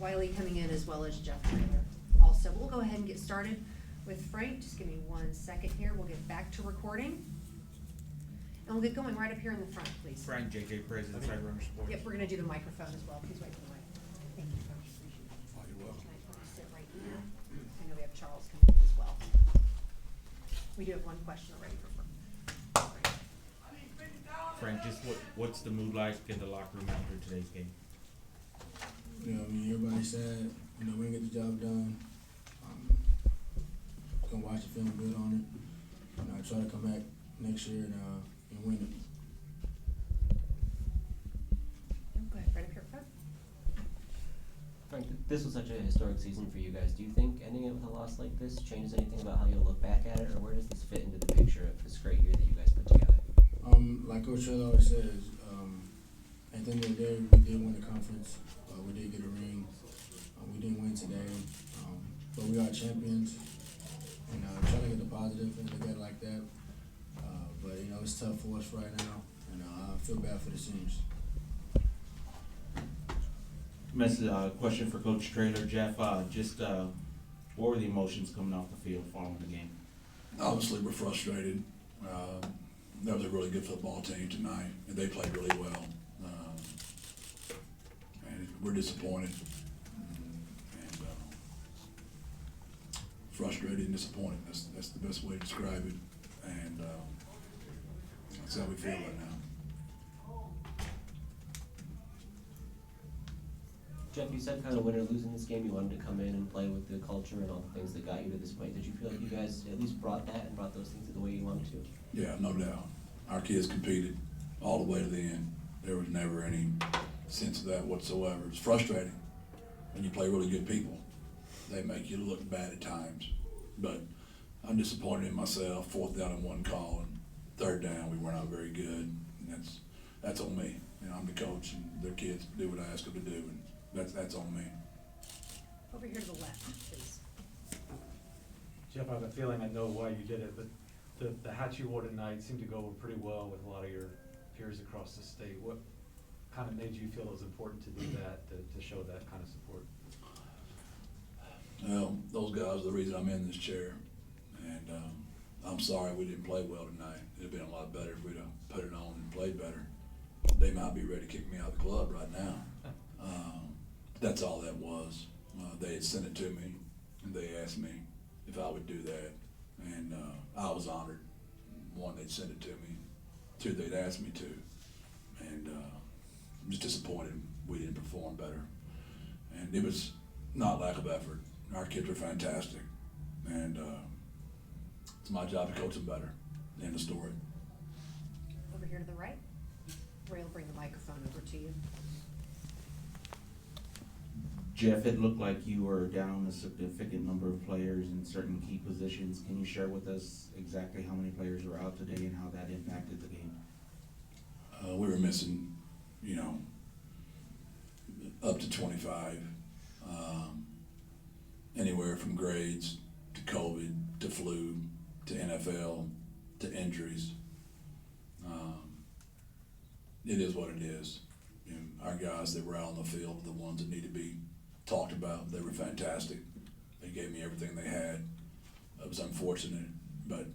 Wiley coming in as well as Jeff Taylor. Also, we'll go ahead and get started with Frank. Just give me 1 second here. We'll get back to recording. And we'll get going right up here in the front, please. Frank, JJ, President, InsideRunnerSports. Yep, we're going to do the microphone as well. Please wait for the mic. Thank you, Coach. Appreciate it. Oh, you're welcome. Can I sit right here? I know we have Charles coming in as well. We do have one question already for Frank. Frank, just what's the mood like in the locker room after today's game? You know, I mean, everybody's sad. You know, we didn't get the job done. Gonna watch it, feeling good on it. You know, I try to come back next year and win it. Go ahead, right up here front. Frank, this was such a historic season for you guys. Do you think ending it with a loss like this changes anything about how you'll look back at it, or where does this fit into the picture of this great year that you guys put together? Like Coach Taylor always says, at the end of the day, we did win the conference. We did get a ring. We didn't win today, but we are champions. And try to get the positive and look at it like that. But you know, it's tough for us right now, and I feel bad for the seniors. Question for Coach Traylor. Jeff, what were the emotions coming off the field following the game? Obviously, we're frustrated. That was a really good football team tonight, and they played really well. And we're disappointed, and frustrated and disappointed. That's the best way to describe it, and that's how we feel right now. Jeff, you said kind of win or lose in this game, you wanted to come in and play with the culture and all the things that got you to this point. Did you feel like you guys at least brought that and brought those things to the way you wanted to? Yeah, no doubt. Our kids competed all the way to the end. There was never any sense of that whatsoever. It's frustrating when you play really good people. They make you look bad at times. But I'm disappointed in myself. 4th down and 1 call, and 3rd down we were not very good. And that's on me. You know, I'm the coach, and their kids do what I ask them to do, and that's on me. Over here to the left, please. Jeff, I have a feeling I know why you did it, but the hat you wore tonight seemed to go over pretty well with a lot of your peers across the state. What kind of made you feel it was important to do that, to show that kind of support? Well, those guys are the reason I'm in this chair, and I'm sorry we didn't play well tonight. It'd have been a lot better if we'd have put it on and played better. They might be ready to kick me out of the club right now. That's all that was. They had sent it to me, and they asked me if I would do that, and I was honored. 1, they'd sent it to me. 2, they'd asked me to, and I'm just disappointed we didn't perform better. And it was not lack of effort. Our kids were fantastic, and it's my job to coach them better. End of story. Over here to the right. Ray will bring the microphone over to you. Jeff, it looked like you were down a significant number of players in certain key positions. Can you share with us exactly how many players were out today and how that impacted the game? We were missing, you know, up to 25. Anywhere from grades to COVID to flu to NFL to injuries. It is what it is. You know, our guys that were out on the field are the ones that need to be talked about. They were fantastic. They gave me everything they had. It was unfortunate, but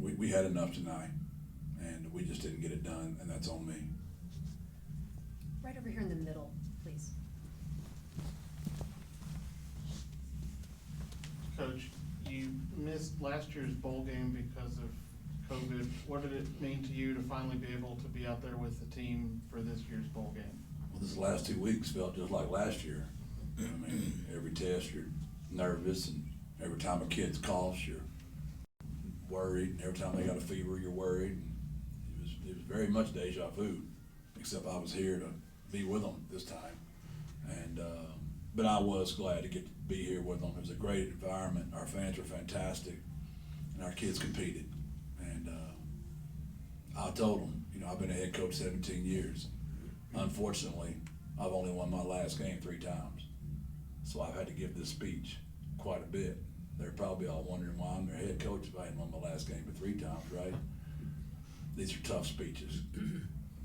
we had enough tonight, and we just didn't get it done, and that's on me. Right over here in the middle, please. Coach, you missed last year's bowl game because of COVID. What did it mean to you to finally be able to be out there with the team for this year's bowl game? Well, this last 2 weeks felt just like last year. I mean, every test you're nervous, and every time a kid coughs you're worried, and every time they got a fever you're worried. It was very much deja vu, except I was here to be with them this time. And but I was glad to get to be here with them. It was a great environment. Our fans were fantastic, and our kids competed. And I told them, you know, I've been a head coach 17 years. Unfortunately, I've only won my last game 3 times. So I've had to give this speech quite a bit. They're probably all wondering why I'm their head coach if I hadn't won my last game but 3 times, right? These are tough speeches.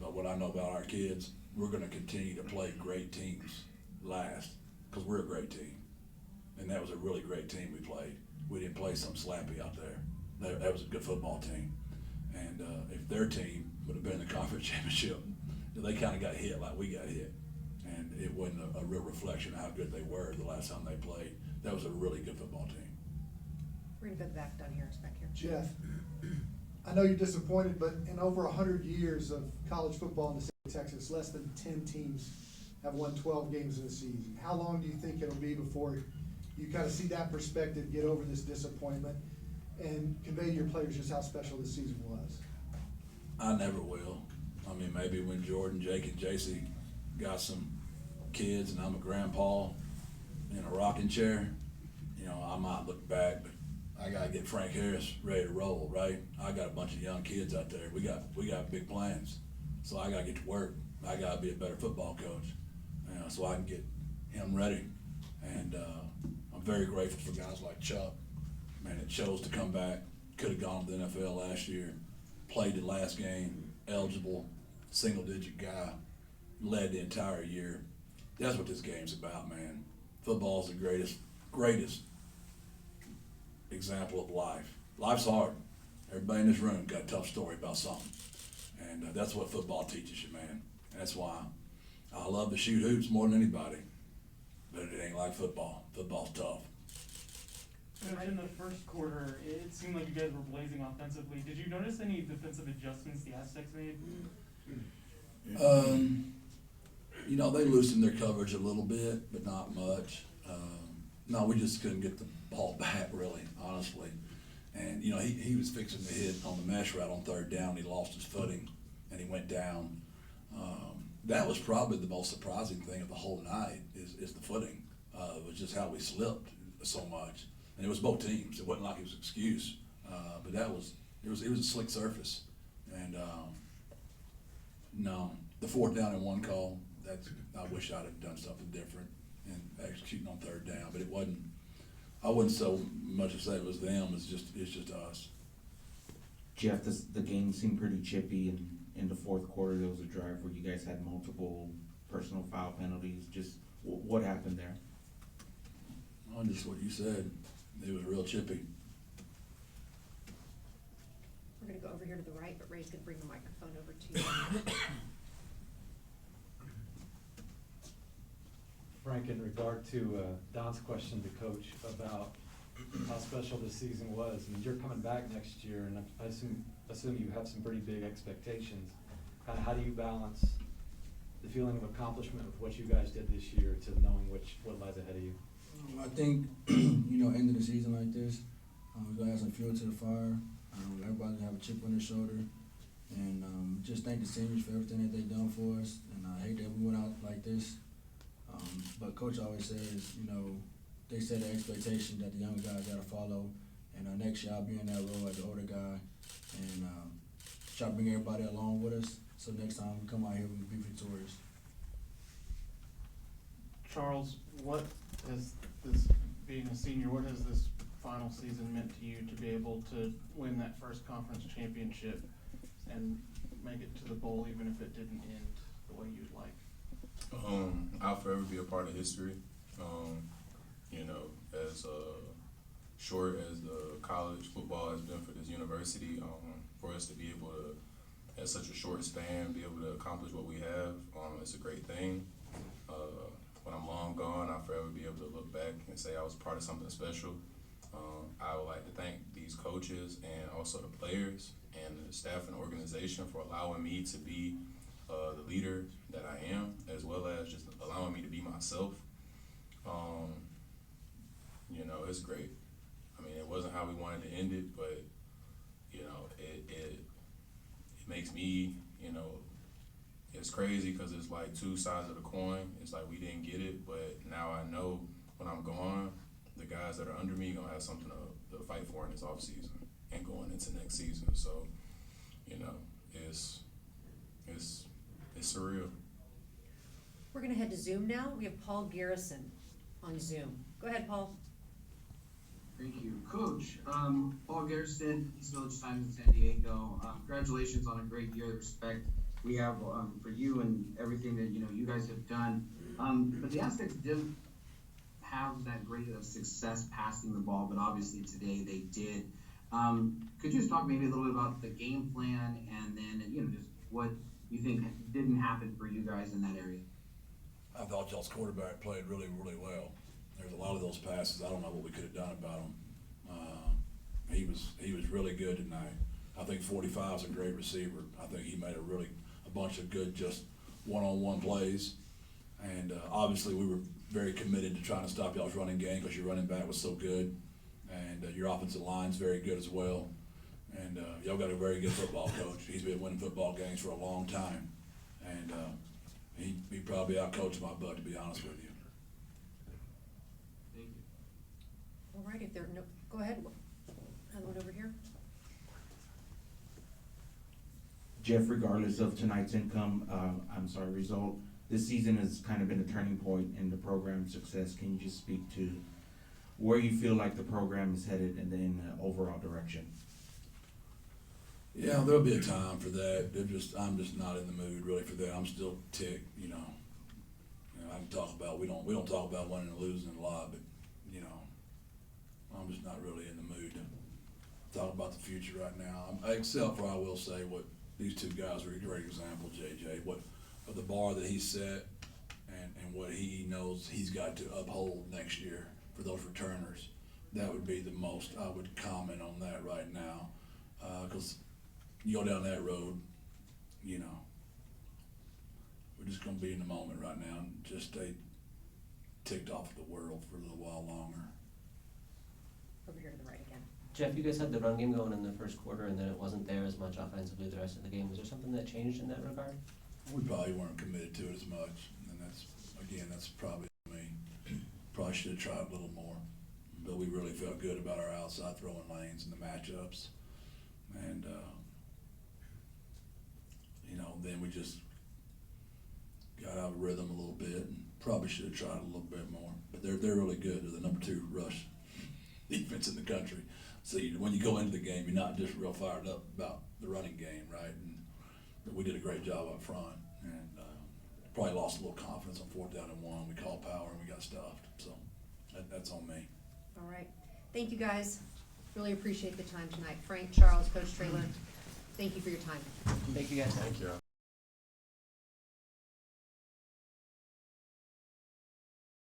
But what I know about our kids, we're going to continue to play great teams last. because we're a great team. And that was a really great team we played. We didn't play some slappy out there. That was a good football team. And if their team would have been in the conference championship, they kind of got hit like we got hit. And it wasn't a real reflection of how good they were the last time they played. That was a really good football team. We're gonna go back down here, back here. Jeff, I know you're disappointed, but in over 100 years of college football in the state of Texas, less than 10 teams have won 12 games in a season. How long do you think it'll be before you kind of see that perspective, get over this disappointment, and convey to your players just how special this season was? I never will. I mean, maybe when Jordan, Jake, and JC got some kids and I'm a grandpa in a rocking chair, you know, I might look back, but I gotta get Frank Harris ready to roll, right? I got a bunch of young kids out there. We got big plans. So I gotta get to work. I gotta be a better football coach, you know, so I can get him ready. And I'm very grateful for guys like Chuck. Man, it chose to come back. Could have gone to the NFL last year. Played the last game, eligible, single-digit guy, led the entire year. That's what this game's about, man. Football's the greatest example of life. Life's hard. Everybody in this room got a tough story about something. And that's what football teaches you, man. And that's why I love to shoot hoops more than anybody. But it ain't like football. Football's tough. In the first quarter, it seemed like you guys were blazing offensively. Did you notice any defensive adjustments the Aztecs made? You know, they loosened their coverage a little bit, but not much. No, we just couldn't get the ball back, really, honestly. And, you know, he was fixing to hit on the mesh route on third down. He lost his footing, and he went down. That was probably the most surprising thing of the whole night is the footing. It was just how we slipped so much. And it was both teams. It wasn't like it was an excuse. But it was a slick surface. And, no, the 4th down and 1 call, I wish I'd have done something different and executing on third down, but it wasn't. I wouldn't so much as say it was them. It's just us. Jeff, the game seemed pretty chippy, and in the fourth quarter there was a drive where you guys had multiple personal foul penalties. Just what happened there? Oh, just what you said. It was real chippy. We're gonna go over here to the right, but Ray's gonna bring the microphone over to you. Frank, in regard to Don's question to Coach about how special this season was, I mean, you're coming back next year, and I assume you have some pretty big expectations. Kind of how do you balance the feeling of accomplishment with what you guys did this year to knowing what lies ahead of you? I think, you know, ending the season like this, we're going to add some fuel to the fire. Everybody's going to have a chip on their shoulder. And just thank the seniors for everything that they've done for us. And I hate that we went out like this. But Coach always says, you know, they set an expectation that the younger guys got to follow. And next year I'll be in that role as the older guy and try to bring everybody along with us. So next time we come out here, we can be victorious. Charles, what has this, being a senior, what has this final season meant to you to be able to win that first conference championship and make it to the bowl, even if it didn't end the way you'd like? I'll forever be a part of history. You know, as short as the college football has been for this university, for us to be able to, at such a short span, be able to accomplish what we have, it's a great thing. When I'm long gone, I'll forever be able to look back and say I was part of something special. I would like to thank these coaches and also the players and the staff and organization for allowing me to be the leader that I am, as well as just allowing me to be myself. You know, it's great. I mean, it wasn't how we wanted to end it, but you know, it makes me, you know, it's crazy because it's like two sides of the coin. It's like we didn't get it, but now I know when I'm gone, the guys that are under me gonna have something to fight for in this off season and going into next season. So, you know, it's surreal. We're gonna head to Zoom now. We have Paul Garrison on Zoom. Go ahead, Paul. Thank you. Coach, Paul Garrison, East Village Times in San Diego. Congratulations on a great year. The respect we have for you and everything that, you know, you guys have done. But the Aztecs did have that great of success passing the ball, but obviously today they did. Could you just talk maybe a little bit about the game plan and then, just what you think didn't happen for you guys in that area? I thought y'all's quarterback played really, really well. There's a lot of those passes, I don't know what we could have done about them. He was really good tonight. I think 45 is a great receiver. I think he made a bunch of good just one-on-one plays. And obviously we were very committed to trying to stop y'all's running game because your running back was so good. And your offensive line's very good as well. And y'all got a very good football coach. He's been winning football games for a long time. And he probably outcoached my butt, to be honest with you. Thank you. All right, if there are no, go ahead. Another one over here. Jeff, regardless of tonight's result, this season has kind of been a turning point in the program's success. Can you just speak to where you feel like the program is headed and then overall direction? Yeah, there'll be a time for that. I'm just not in the mood really for that. I'm still ticked, I can talk about we don't talk about winning and losing a lot, but I'm just not really in the mood to talk about the future right now. Except for I will say what these two guys are a great example, JJ, of the bar that he set and what he knows he's got to uphold next year for those returners. That would be the most I would comment on that right now, because you go down that road, we're just going to be in the moment right now and just stay ticked off of the world for a little while longer. Over here to the right again. Jeff, you guys had the run game going in the first quarter, and then it wasn't there as much offensively the rest of the game. Was there something that changed in that regard? We probably weren't committed to it as much, and that's probably me. Probably should have tried a little more, but we really felt good about our outside throwing lanes and the matchups, and then we just got out of rhythm a little bit, and probably should have tried a little bit more. But they're really good. They're the number 2 rush defense in the country. So when you go into the game, you're not just real fired up about the running game, right? But we did a great job up front, and probably lost a little confidence on 4th down and 1. We called power and we got stuffed. So that's on me. All right. Thank you, guys. Really appreciate the time tonight. Frank, Charles, Coach Traylor, thank you for your time. Thank you guys. Thank you.